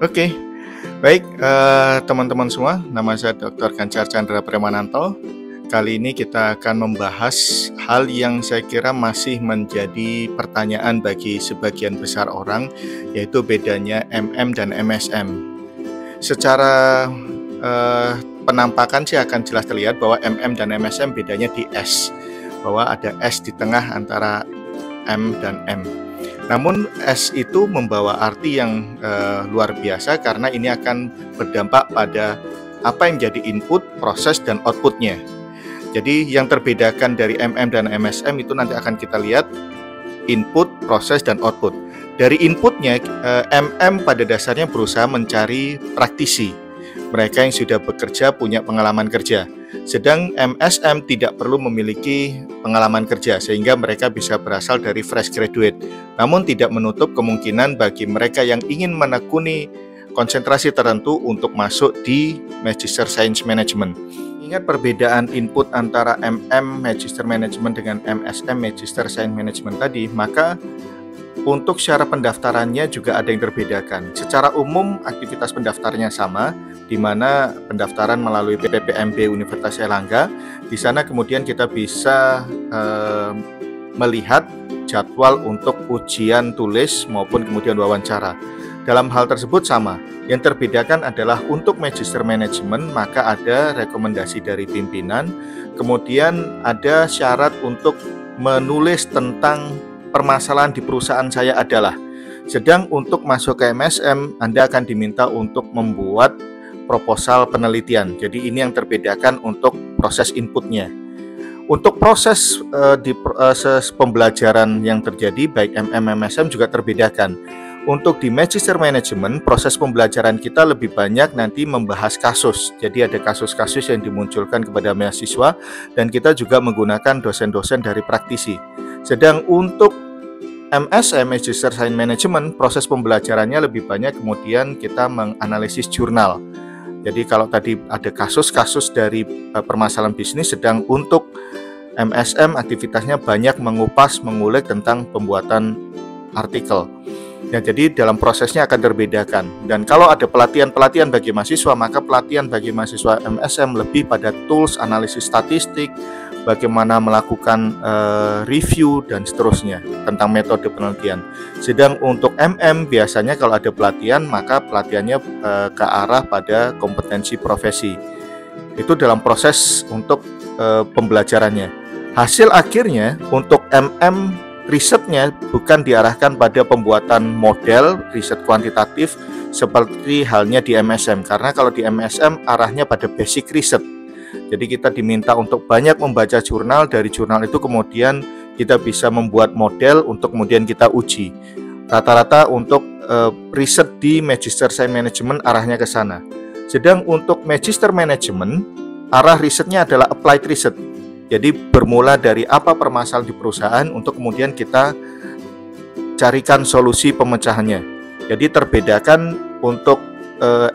Oke, baik teman-teman semua, nama saya Dr. Ganjar Chandra Premananto. Kali ini kita akan membahas hal yang saya kira masih menjadi pertanyaan bagi sebagian besar orang, yaitu bedanya MM dan MSM. Secara penampakan sih akan jelas terlihat bahwa MM dan MSM bedanya di S, bahwa ada S di tengah antara M dan M. Namun S itu membawa arti yang luar biasa karena ini akan berdampak pada apa yang jadi input, proses, dan outputnya. Jadi yang terbedakan dari MM dan MSM itu nanti akan kita lihat input, proses, dan output. Dari inputnya, MM pada dasarnya berusaha mencari praktisi, mereka yang sudah bekerja, punya pengalaman kerja. Sedang MSM tidak perlu memiliki pengalaman kerja sehingga mereka bisa berasal dari fresh graduate. Namun tidak menutup kemungkinan bagi mereka yang ingin menekuni konsentrasi tertentu untuk masuk di Magister Science Management. Ingat perbedaan input antara MM Magister Management dengan MSM Magister Science Management tadi, maka untuk syarat pendaftarannya juga ada yang terbedakan. Secara umum aktivitas pendaftarnya sama, di mana pendaftaran melalui PPMB Universitas Airlangga. Di sana kemudian kita bisa melihat jadwal untuk ujian tulis maupun kemudian wawancara. Dalam hal tersebut sama. Yang terbedakan adalah untuk Magister Management maka ada rekomendasi dari pimpinan, kemudian ada syarat untuk menulis tentang permasalahan di perusahaan saya adalah. Sedang untuk masuk ke MSM, Anda akan diminta untuk membuat proposal penelitian. Jadi ini yang terbedakan untuk proses inputnya. Untuk proses pembelajaran yang terjadi baik MM MSM juga terbedakan. Untuk di Magister Management, proses pembelajaran kita lebih banyak nanti membahas kasus. Jadi ada kasus-kasus yang dimunculkan kepada mahasiswa dan kita juga menggunakan dosen-dosen dari praktisi. Sedang untuk MSM, Magister Science Management, proses pembelajarannya lebih banyak kemudian kita menganalisis jurnal. Jadi kalau tadi ada kasus-kasus dari permasalahan bisnis, sedang untuk MSM aktivitasnya banyak mengupas, mengulik tentang pembuatan artikel. Ya, jadi dalam prosesnya akan terbedakan. Dan kalau ada pelatihan-pelatihan bagi mahasiswa, maka pelatihan bagi mahasiswa MSM lebih pada tools analisis statistik, bagaimana melakukan review dan seterusnya tentang metode penelitian. Sedang untuk MM biasanya kalau ada pelatihan maka pelatihannya ke arah pada kompetensi profesi. Itu dalam proses untuk pembelajarannya. Hasil akhirnya untuk MM risetnya bukan diarahkan pada pembuatan model riset kuantitatif seperti halnya di MSM, karena kalau di MSM arahnya pada basic riset. Jadi kita diminta untuk banyak membaca jurnal, dari jurnal itu kemudian kita bisa membuat model untuk kemudian kita uji. Rata-rata untuk riset di Magister Science Management arahnya ke sana. Sedang untuk Magister Management, arah risetnya adalah applied research. Jadi bermula dari apa permasalahan di perusahaan untuk kemudian kita carikan solusi pemecahannya. Jadi terbedakan untuk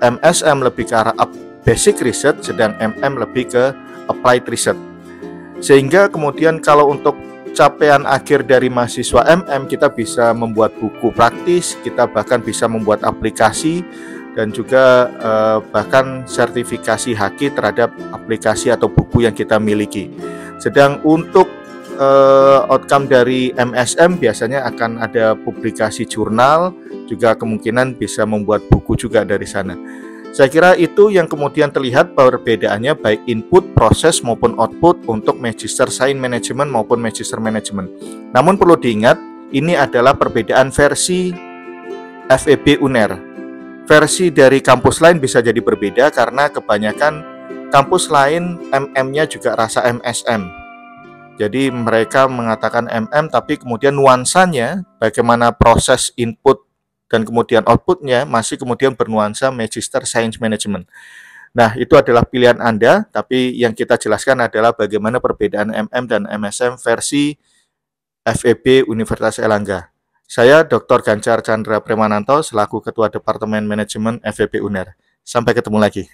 MSM lebih ke arah basic research, sedang MM lebih ke applied research. Sehingga kemudian kalau untuk capaian akhir dari mahasiswa MM, kita bisa membuat buku praktis, kita bahkan bisa membuat aplikasi, dan juga bahkan sertifikasi haki terhadap aplikasi atau buku yang kita miliki. Sedang untuk outcome dari MSM biasanya akan ada publikasi jurnal, juga kemungkinan bisa membuat buku juga dari sana. Saya kira itu yang kemudian terlihat perbedaannya baik input, proses maupun output untuk Magister Science Management maupun Magister Management. Namun perlu diingat, ini adalah perbedaan versi FEB UNER. Versi dari kampus lain bisa jadi berbeda karena kebanyakan kampus lain MM-nya juga rasa MSM. Jadi mereka mengatakan MM tapi kemudian nuansanya bagaimana proses input dan kemudian outputnya masih kemudian bernuansa Magister Science Management. Nah, itu adalah pilihan Anda, tapi yang kita jelaskan adalah bagaimana perbedaan MM dan MSM versi FEB Universitas Airlangga. Saya Dr. Ganjar Chandra Premananto selaku Ketua Departemen Manajemen FEB UNER. Sampai ketemu lagi.